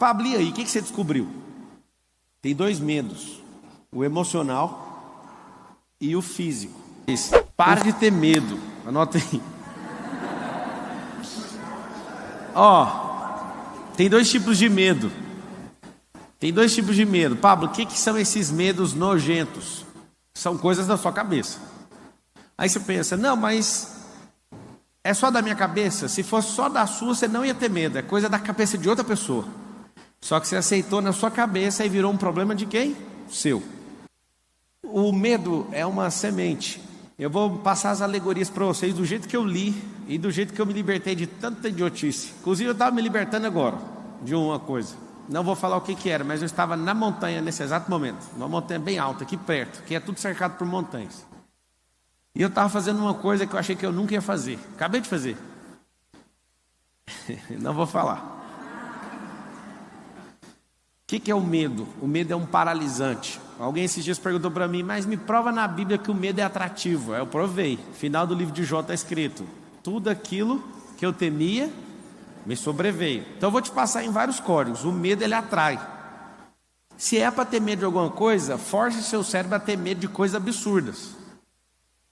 Pablo, e aí, o que você descobriu? Tem 2 medos, o emocional e o físico. Para de ter medo, anota aí. Tem 2 tipos de medo. Tem 2 tipos de medo. Pablo, o que são esses medos nojentos? São coisas da sua cabeça. Aí você pensa, não, mas é só da minha cabeça? Se fosse só da sua, você não ia ter medo. É coisa da cabeça de outra pessoa. Só que você aceitou na sua cabeça e virou um problema de quem? Seu. O medo é uma semente. Eu vou passar as alegorias para vocês do jeito que eu li e do jeito que eu me libertei de tanta idiotice. Inclusive eu estava me libertando agora de uma coisa. Não vou falar o que era, mas eu estava na montanha nesse exato momento. Uma montanha bem alta, aqui perto, que é tudo cercado por montanhas. E eu estava fazendo uma coisa que eu achei que eu nunca ia fazer. Acabei de fazer. Não vou falar. O que é o medo? O medo é um paralisante. Alguém esses dias perguntou para mim, mas me prova na Bíblia que o medo é atrativo. Eu provei. Final do livro de Jó está escrito: tudo aquilo que eu temia me sobreveio. Então eu vou te passar em vários códigos. O medo, ele atrai. Se é para ter medo de alguma coisa, force seu cérebro a ter medo de coisas absurdas.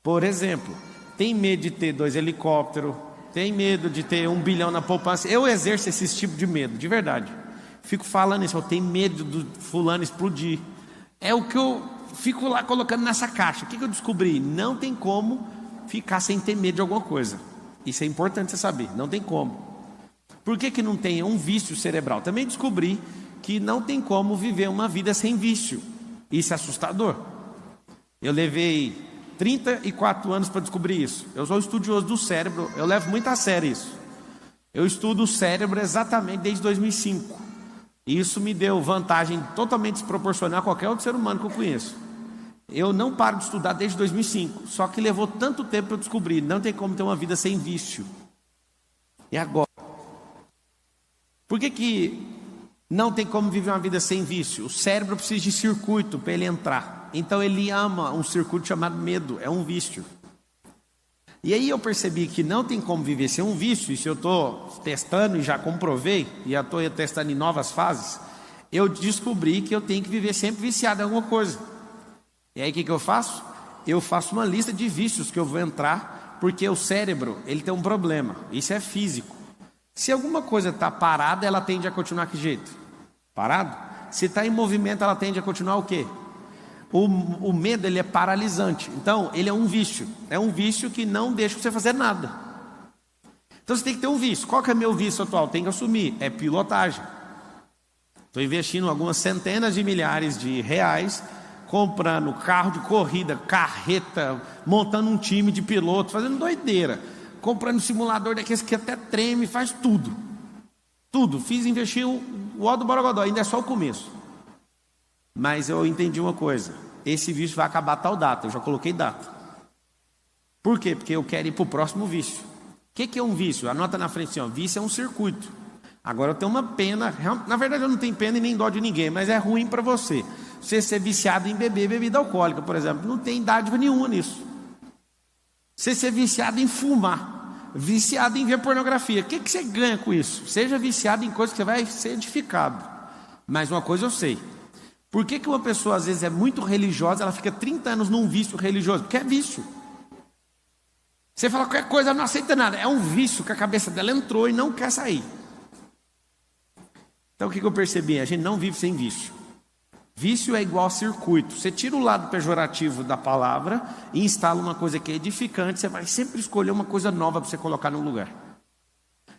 Por exemplo, tem medo de ter 2 helicópteros, tem medo de ter 1 bilhão na poupança. Eu exerço esse tipo de medo, de verdade. Fico falando isso, eu tenho medo do fulano explodir. É o que eu fico lá colocando nessa caixa. O que eu descobri? Não tem como ficar sem ter medo de alguma coisa. Isso é importante você saber, não tem como. Por que não tem? É um vício cerebral. Também descobri que não tem como viver uma vida sem vício. Isso é assustador. Eu levei 34 anos para descobrir isso. Eu sou estudioso do cérebro, eu levo muito a sério isso. Eu estudo o cérebro exatamente desde 2005. Isso me deu vantagem totalmente desproporcional a qualquer outro ser humano que eu conheço. Eu não paro de estudar desde 2005. Só que levou tanto tempo para eu descobrir. Não tem como ter uma vida sem vício. E agora? Por que não tem como viver uma vida sem vício? O cérebro precisa de circuito para ele entrar. Então ele ama um circuito chamado medo. É um vício. E aí eu percebi que não tem como viver sem um vício. E se eu estou testando e já comprovei, e já estou testando em novas fases, eu descobri que eu tenho que viver sempre viciado em alguma coisa. E aí o que eu faço? Eu faço uma lista de vícios que eu vou entrar, porque o cérebro, ele tem um problema. Isso é físico. Se alguma coisa está parada, ela tende a continuar que jeito? Parado? Se está em movimento, ela tende a continuar o quê? O medo, ele é paralisante. Então, ele é um vício. É um vício que não deixa você fazer nada. Então, você tem que ter um vício. Qual que é meu vício atual? Tem que assumir. É pilotagem. Estou investindo algumas centenas de milhares de reais, comprando carro de corrida, carreta, montando um time de piloto, fazendo doideira. Comprando simulador daqueles que até treme, faz tudo. Tudo. Investi o ó do Borogodó. Ainda é só o começo. Mas eu entendi uma coisa: esse vício vai acabar tal data. Eu já coloquei data. Por quê? Porque eu quero ir para o próximo vício. O que é um vício? Anota na frente assim, ó. Vício é um circuito. Agora eu tenho uma pena. Na verdade eu não tenho pena e nem dó de ninguém, mas é ruim para você. Você ser viciado em beber bebida alcoólica, por exemplo, não tem dádiva nenhuma nisso. Você ser viciado em fumar, viciado em ver pornografia, o que você ganha com isso? Seja viciado em coisas que você vai ser edificado. Mas uma coisa eu sei: por que uma pessoa às vezes é muito religiosa, ela fica 30 anos num vício religioso? Porque é vício. Você fala qualquer coisa, ela não aceita nada. É um vício que a cabeça dela entrou e não quer sair. Então o que eu percebi? A gente não vive sem vício. Vício é igual a circuito. Você tira o lado pejorativo da palavra e instala uma coisa que é edificante. Você vai sempre escolher uma coisa nova para você colocar no lugar.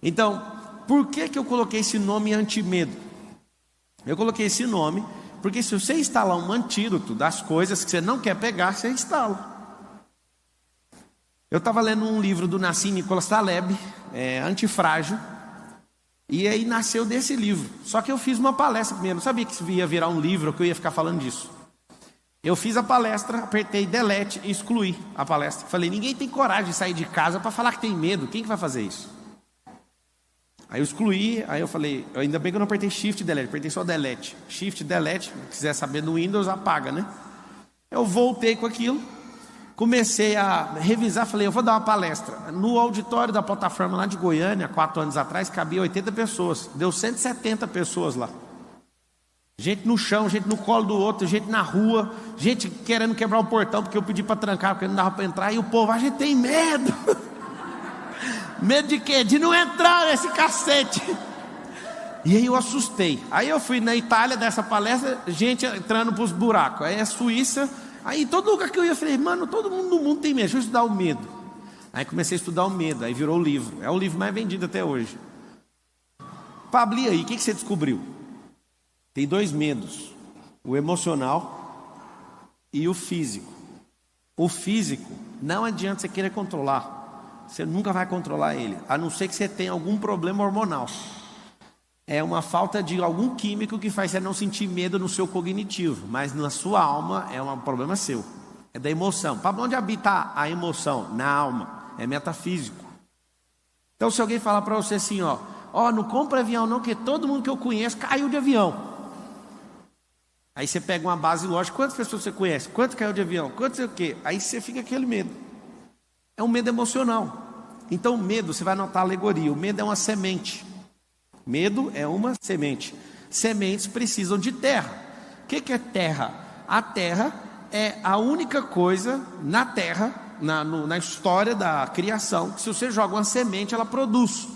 Então, por que eu coloquei esse nome antimedo? Eu coloquei esse nome porque se você instalar um antídoto das coisas que você não quer pegar, você instala. Eu estava lendo um livro do Nassim Nicholas Taleb, Antifrágil, e aí nasceu desse livro. Só que eu fiz uma palestra primeiro, não sabia que isso ia virar um livro, que eu ia ficar falando disso. Eu fiz a palestra, apertei delete e excluí a palestra. Falei, ninguém tem coragem de sair de casa para falar que tem medo, quem que vai fazer isso? Aí eu excluí, aí eu falei, ainda bem que eu não apertei Shift e Delete, apertei só Delete. Shift, Delete, se quiser saber no Windows, apaga, né? Eu voltei com aquilo, comecei a revisar, falei, eu vou dar uma palestra. No auditório da plataforma lá de Goiânia, 4 anos atrás, cabia 80 pessoas. Deu 170 pessoas lá. Gente no chão, gente no colo do outro, gente na rua, gente querendo quebrar o portão, porque eu pedi para trancar, porque não dava para entrar. E o povo, a gente tem medo. Medo de quê? De não entrar nesse cacete. E aí eu assustei. Aí eu fui na Itália dessa palestra, gente entrando para os buracos. Aí é Suíça. Aí todo lugar que eu ia, eu falei, mano, todo mundo no mundo tem medo, deixa eu estudar o medo. Aí comecei a estudar o medo, aí virou o livro. É o livro mais vendido até hoje. Pablo, e aí, o que você descobriu? Tem 2 medos, o emocional e o físico. O físico, não adianta você querer controlar, você nunca vai controlar ele, a não ser que você tenha algum problema hormonal. É uma falta de algum químico que faz você não sentir medo no seu cognitivo, mas na sua alma é um problema seu, é da emoção. Para onde habita a emoção? Na alma, é metafísico. Então se alguém falar para você assim, ó, não compra avião não, que todo mundo que eu conheço caiu de avião. Aí você pega uma base lógica, quantas pessoas você conhece? Quanto caiu de avião? Quanto sei o quê? Aí você fica aquele medo. É um medo emocional. Então o medo, você vai notar a alegoria, o medo é uma semente. Medo é uma semente. Sementes precisam de terra. O que é terra? A terra é a única coisa na terra, na história da criação, que se você joga uma semente, ela produz.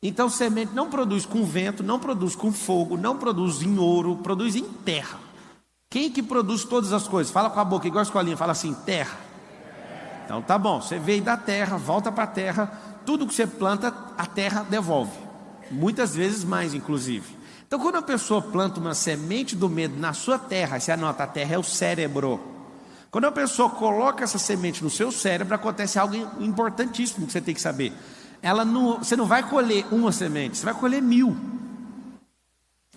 Então semente não produz com vento, não produz com fogo, não produz em ouro, produz em terra. Quem que produz todas as coisas? Fala com a boca, igual a escolinha, fala assim, terra. Então tá bom, você veio da terra, volta para a terra, tudo que você planta, a terra devolve. Muitas vezes mais, inclusive. Então quando a pessoa planta uma semente do medo na sua terra, você anota, a terra é o cérebro. Quando a pessoa coloca essa semente no seu cérebro, acontece algo importantíssimo que você tem que saber. Você não vai colher uma semente, você vai colher 1000.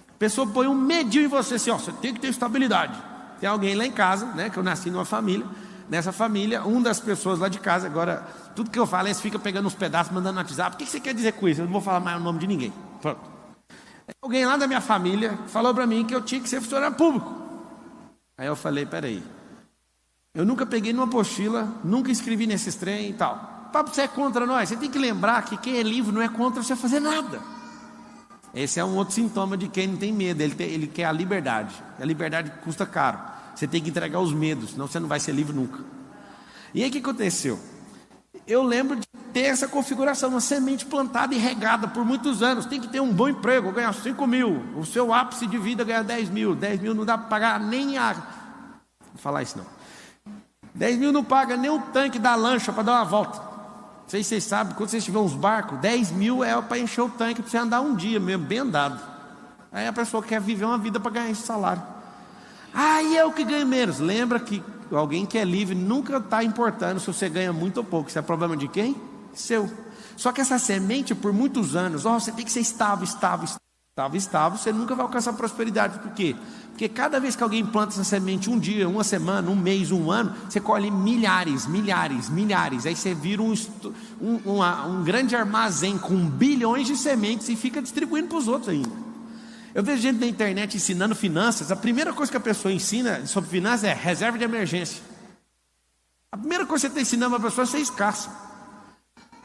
A pessoa põe um medinho em você, assim, você tem que ter estabilidade. Tem alguém lá em casa, né, que eu nasci numa família. Nessa família, uma das pessoas lá de casa, agora, tudo que eu falo, eles ficam pegando uns pedaços, mandando no WhatsApp. O que você quer dizer com isso? Eu não vou falar mais o nome de ninguém. Pronto. Alguém lá da minha família falou para mim que eu tinha que ser funcionário público. Aí eu falei, peraí, eu nunca peguei numa apostila, nunca escrevi nesses trem e tal. Papo, você é contra nós? Você tem que lembrar que quem é livre não é contra você fazer nada. Esse é um outro sintoma de quem não tem medo, ele quer a liberdade. A liberdade custa caro. Você tem que entregar os medos, senão você não vai ser livre nunca. E aí o que aconteceu? Eu lembro de ter essa configuração, uma semente plantada e regada por muitos anos. Tem que ter um bom emprego, ganhar 5.000. O seu ápice de vida ganhar 10.000. 10.000 não dá para pagar nem a... Vou falar isso não. 10.000 não paga nem o tanque da lancha para dar uma volta. Não sei se vocês sabem, quando vocês tiverem uns barcos, 10.000 é para encher o tanque, para você andar um dia mesmo, bem andado. Aí a pessoa quer viver uma vida para ganhar esse salário. E eu que ganho menos. Lembra que alguém que é livre nunca está importando se você ganha muito ou pouco. Isso é problema de quem? Seu. Só que essa semente, por muitos anos, você tem que ser estável, você nunca vai alcançar prosperidade. Por quê? Porque cada vez que alguém planta essa semente, um dia, uma semana, um mês, um ano, você colhe milhares. Aí você vira um grande armazém com bilhões de sementes e fica distribuindo para os outros ainda. Eu vejo gente na internet ensinando finanças. A primeira coisa que a pessoa ensina sobre finanças é reserva de emergência. A primeira coisa que você está ensinando para a pessoa é ser escassa.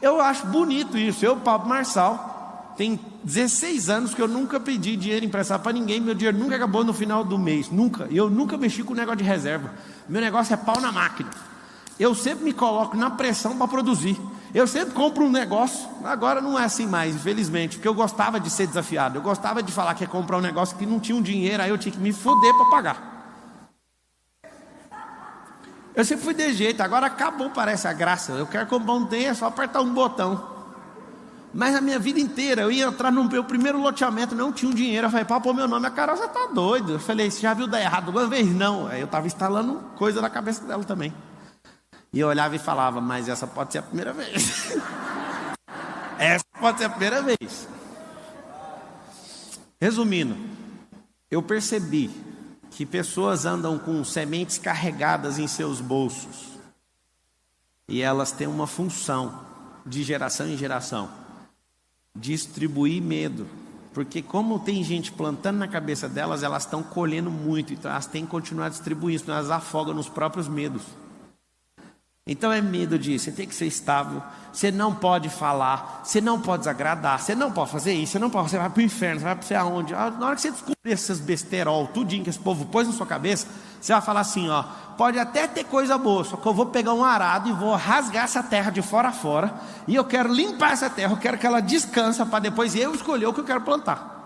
Eu acho bonito isso. Eu, Pablo Marçal, tem 16 anos que eu nunca pedi dinheiro emprestado para ninguém. Meu dinheiro nunca acabou no final do mês. Nunca. Eu nunca mexi com o negócio de reserva. Meu negócio é pau na máquina. Eu sempre me coloco na pressão para produzir. Eu sempre compro um negócio. Agora não é assim mais, infelizmente, porque eu gostava de ser desafiado. Eu gostava de falar que ia comprar um negócio que não tinha um dinheiro, aí eu tinha que me foder para pagar. Eu sempre fui de jeito. Agora acabou, parece a graça. Eu quero comprar um trem, é só apertar um botão. Mas a minha vida inteira, eu ia entrar no meu primeiro loteamento, não tinha um dinheiro. Eu falei, pô, meu nome, a Carol, você tá doido. Eu falei, você já viu dar errado uma vez? Não. Aí eu estava instalando coisa na cabeça dela também. E eu olhava e falava, mas essa pode ser a primeira vez. Essa pode ser a primeira vez. Resumindo, eu percebi que pessoas andam com sementes carregadas em seus bolsos. E elas têm uma função de geração em geração. Distribuir medo. Porque como tem gente plantando na cabeça delas, elas estão colhendo muito. Então elas têm que continuar distribuindo, senão elas afogam nos próprios medos. Então é medo disso. Você tem que ser estável. Você não pode falar. Você não pode desagradar. Você não pode fazer isso. Você não pode. Você vai para o inferno. Você vai para aonde? Na hora que você descobrir essas besterol, tudinho que esse povo pôs na sua cabeça, você vai falar assim, ó: pode até ter coisa boa, só que eu vou pegar um arado e vou rasgar essa terra de fora a fora. E eu quero limpar essa terra. Eu quero que ela descanse para depois eu escolher o que eu quero plantar.